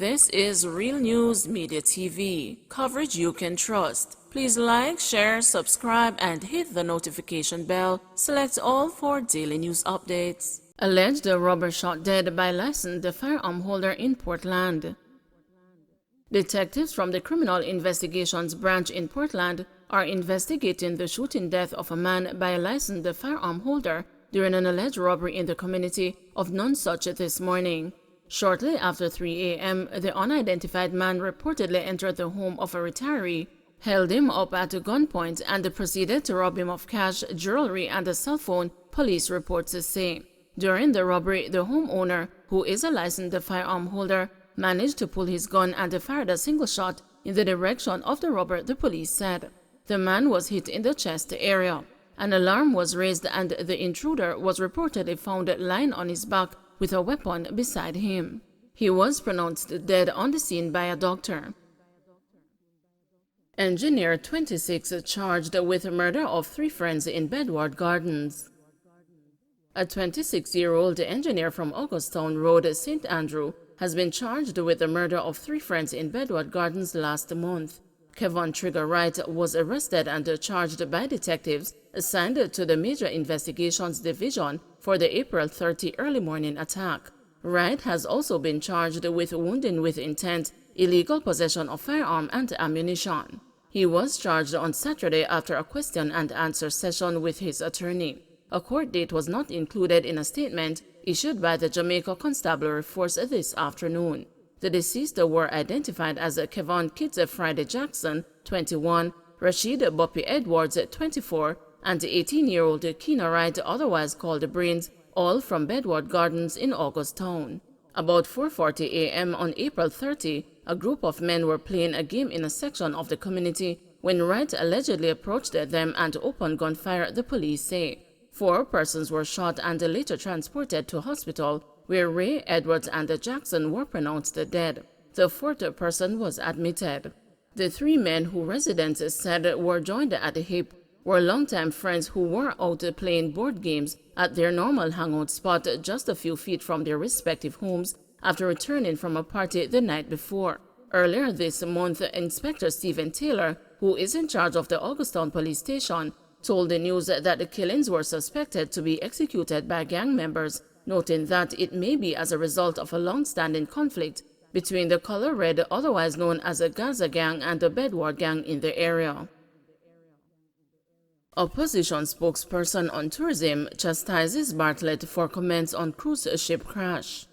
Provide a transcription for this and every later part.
This is Real News Media TV, coverage you can trust. Please like, share, subscribe, and hit the notification bell. Select all for daily news updates. Alleged robber shot dead by licensed firearm holder in Portland. Detectives from the Criminal Investigations Branch in Portland are investigating the shooting death of a man by a licensed firearm holder during an alleged robbery in the community of Nonsuch this morning. Shortly after 3 a.m., the unidentified man reportedly entered the home of a retiree, held him up at gunpoint, and proceeded to rob him of cash, jewelry, and a cell phone, police reports say. During the robbery, the homeowner, who is a licensed firearm holder, managed to pull his gun and fired a single shot in the direction of the robber, the police said. The man was hit in the chest area. An alarm was raised and the intruder was reportedly found lying on his back with a weapon beside him. He was pronounced dead on the scene by a doctor. Engineer 26 charged with murder of 3 friends in Bedward Gardens. A 26-year-old engineer from Augusttown Road, St. Andrew, has been charged with the murder of 3 friends in Bedward Gardens last month. Kevon Trigger Wright was arrested and charged by detectives assigned to the Major Investigations Division for the April 30 early morning attack. Wright has also been charged with wounding with intent, illegal possession of firearm and ammunition. He was charged on Saturday after a question and answer session with his attorney. A court date was not included in a statement issued by the Jamaica Constabulary Force this afternoon. The deceased were identified as Kevon Kitts Friday Jackson, 21, Rashid Boppy Edwards, 24, and 18-year-old Keena Wright, otherwise called Brains, all from Bedward Gardens in Augusttown. About 4:40 a.m. on April 30, a group of men were playing a game in a section of the community when Wright allegedly approached them and opened gunfire, the police say. 4 persons were shot and later transported to hospital, where Ray, Edwards, and Jackson were pronounced dead. The 4th person was admitted. The 3 men who residents said were joined at the hip were longtime friends who were out playing board games at their normal hangout spot just a few feet from their respective homes after returning from a party the night before. Earlier this month, Inspector Stephen Taylor, who is in charge of the Augusttown Police Station, told the news that the killings were suspected to be executed by gang members, noting that it may be as a result of a long-standing conflict between the Color Red, otherwise known as a Gaza gang, and the Bedward gang in the area. Opposition spokesperson on tourism chastises Bartlett for comments on cruise ship crash.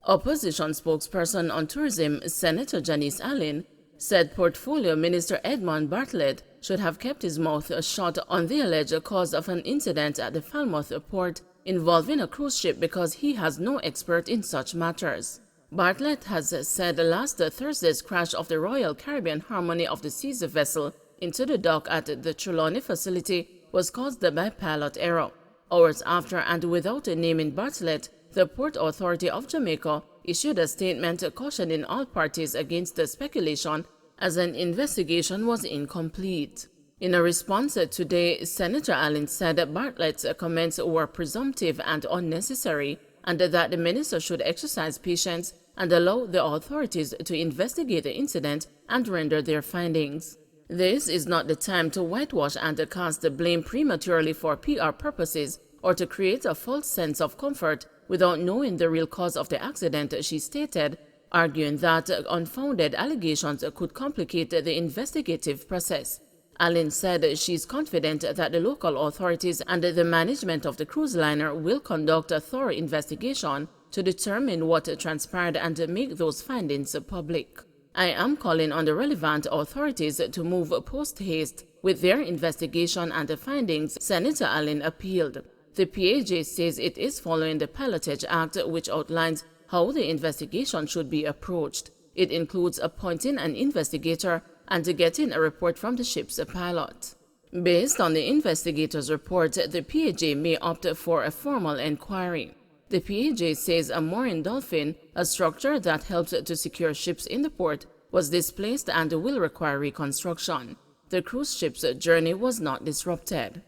Opposition spokesperson on tourism, Senator Janice Allen, said Portfolio Minister Edmund Bartlett should have kept his mouth shut on the alleged cause of an incident at the Falmouth port involving a cruise ship because he has no expert in such matters. Bartlett has said last Thursday's crash of the Royal Caribbean Harmony of the Seas vessel into the dock at the Trelawny facility was caused by pilot error. Hours after, and without naming Bartlett, the Port Authority of Jamaica issued a statement cautioning all parties against the speculation as an investigation was incomplete. In a response today, Senator Allen said Bartlett's comments were presumptive and unnecessary, and that the minister should exercise patience and allow the authorities to investigate the incident and render their findings. This is not the time to whitewash and cast the blame prematurely for PR purposes or to create a false sense of comfort without knowing the real cause of the accident, she stated, arguing that unfounded allegations could complicate the investigative process. Allen said she's confident that the local authorities and the management of the cruise liner will conduct a thorough investigation to determine what transpired and make those findings public. I am calling on the relevant authorities to move post-haste with their investigation and the findings, Senator Allen appealed. The PAJ says it is following the Pilotage Act, which outlines how the investigation should be approached. It includes appointing an investigator and getting a report from the ship's pilot. Based on the investigator's report, the PAJ may opt for a formal inquiry. The PAJ says a mooring dolphin, a structure that helps to secure ships in the port, was displaced and will require reconstruction. The cruise ship's journey was not disrupted.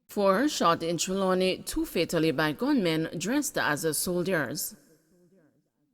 4 shot in Trelawny, 2 fatally by gunmen dressed as soldiers.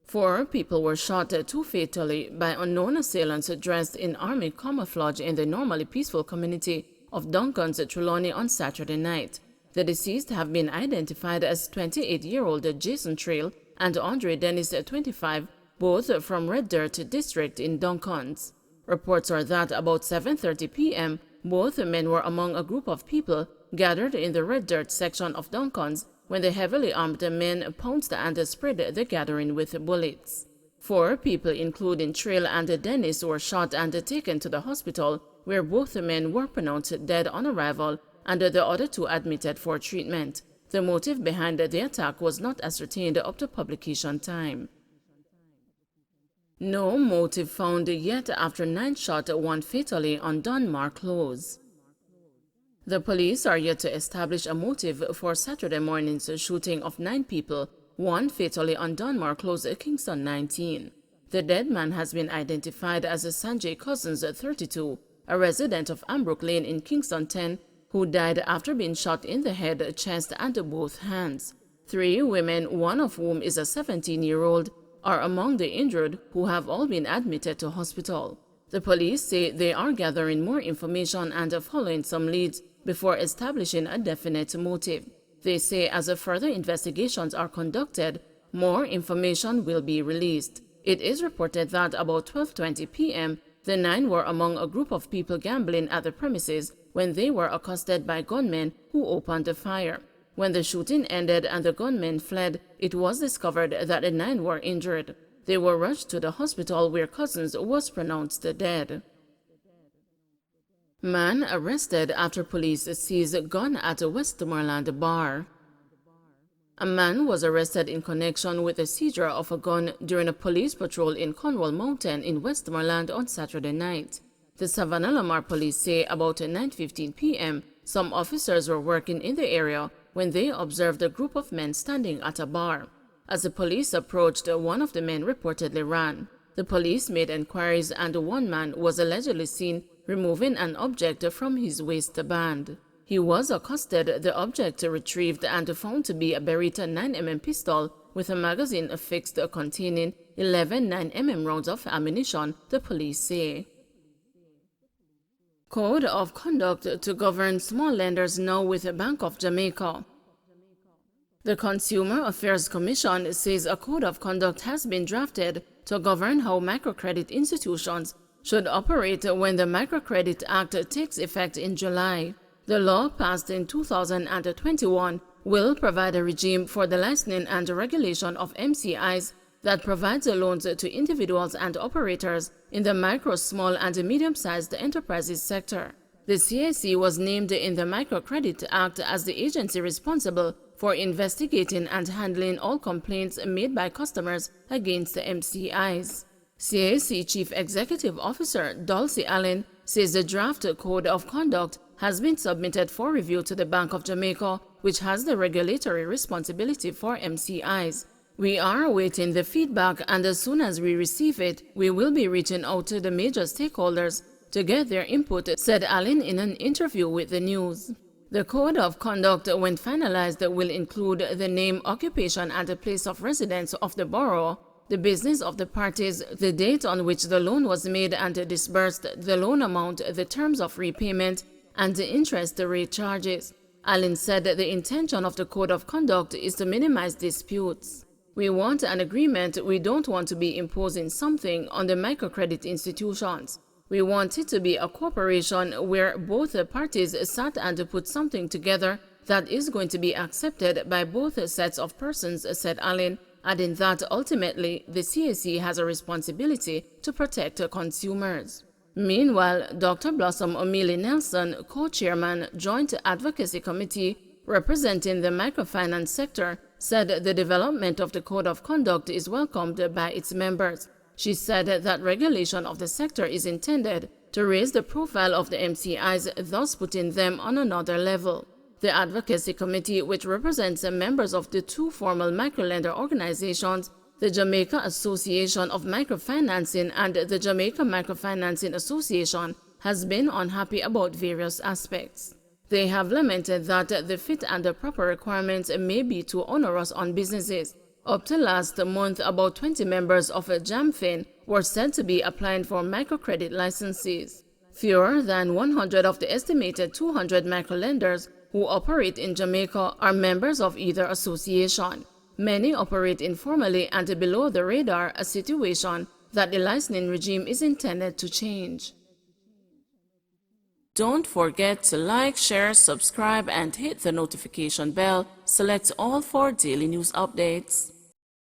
4 people were shot, 2 fatally, by unknown assailants dressed in army camouflage in the normally peaceful community of Duncan's Trelawny on Saturday night. The deceased have been identified as 28-year-old Jason Trail and Andre Dennis, 25, both from Red Dirt District in Duncan's. Reports are that about 7:30 p.m., both men were among a group of people gathered in the Red Dirt section of Duncan's when the heavily armed men pounced and spread the gathering with bullets. 4 people, including Trail and Dennis, were shot and taken to the hospital, where both men were pronounced dead on arrival and the other 2 admitted for treatment. The motive behind the attack was not ascertained up to publication time. No motive found yet after 9 shot, 1 fatally on Dunmore Close. The police are yet to establish a motive for Saturday morning's shooting of 9 people, 1 fatally on Dunmore Close, Kingston 19. The dead man has been identified as Sanjay Cousins, 32, a resident of Ambrook Lane in Kingston 10, who died after being shot in the head, chest, and both hands. 3 women, one of whom is a 17-year-old, are among the injured, who have all been admitted to hospital. The police say they are gathering more information and following some leads before establishing a definite motive. They say as further investigations are conducted, more information will be released. It is reported that about 12:20 p.m., the 9 were among a group of people gambling at the premises when they were accosted by gunmen who opened fire. When the shooting ended and the gunmen fled, it was discovered that the 9 were injured. They were rushed to the hospital where Cousins was pronounced dead. Man arrested after police seize gun at a Westmoreland bar. A man was arrested in connection with the seizure of a gun during a police patrol in Cornwall Mountain in Westmoreland on Saturday night. The Savannah Lamar police say about 9:15 p.m., some officers were working in the area when they observed a group of men standing at a bar. As the police approached, one of the men reportedly ran. The police made inquiries and one man was allegedly seen removing an object from his waistband. He was accosted, the object retrieved and found to be a Beretta 9mm pistol with a magazine affixed containing 11 9mm rounds of ammunition, the police say. Code of conduct to govern small lenders now with Bank of Jamaica. The Consumer Affairs Commission says a code of conduct has been drafted to govern how microcredit institutions should operate when the Microcredit Act takes effect in July. The law, passed in 2021, will provide a regime for the licensing and regulation of MCIs that provides loans to individuals and operators in the micro, small, and medium-sized enterprises sector. The CAC was named in the Microcredit Act as the agency responsible for investigating and handling all complaints made by customers against the MCIs. CAC Chief Executive Officer Dulcie Allen says the draft Code of Conduct has been submitted for review to the Bank of Jamaica, which has the regulatory responsibility for MCIs. We are awaiting the feedback, and as soon as we receive it, we will be reaching out to the major stakeholders to get their input, said Allen in an interview with the news. The Code of Conduct, when finalized, will include the name, occupation, and the place of residence of the borrower, the business of the parties, the date on which the loan was made and disbursed, the loan amount, the terms of repayment, and the interest rate charges. Allen said the intention of the Code of Conduct is to minimize disputes. We want an agreement. We don't want to be imposing something on the microcredit institutions. We want it to be a cooperation where both parties sat and put something together that is going to be accepted by both sets of persons, said Allen, adding that ultimately the CAC has a responsibility to protect consumers. Meanwhile, Dr. Blossom O'Mealy Nelson, co-chairman, Joint Advocacy Committee, representing the microfinance sector, said the development of the Code of Conduct is welcomed by its members. She said that regulation of the sector is intended to raise the profile of the MCIs, thus putting them on another level. The Advocacy Committee, which represents members of the 2 formal microlender organizations, the Jamaica Association of Microfinancing and the Jamaica Microfinancing Association, has been unhappy about various aspects. They have lamented that the fit and the proper requirements may be too onerous on businesses. Up to last month, about 20 members of a JAMFIN were said to be applying for microcredit licenses. Fewer than 100 of the estimated 200 microlenders who operate in Jamaica are members of either association. Many operate informally and below the radar, a situation that the licensing regime is intended to change. Don't forget to like, share, subscribe, and hit the notification bell. Select all for daily news updates.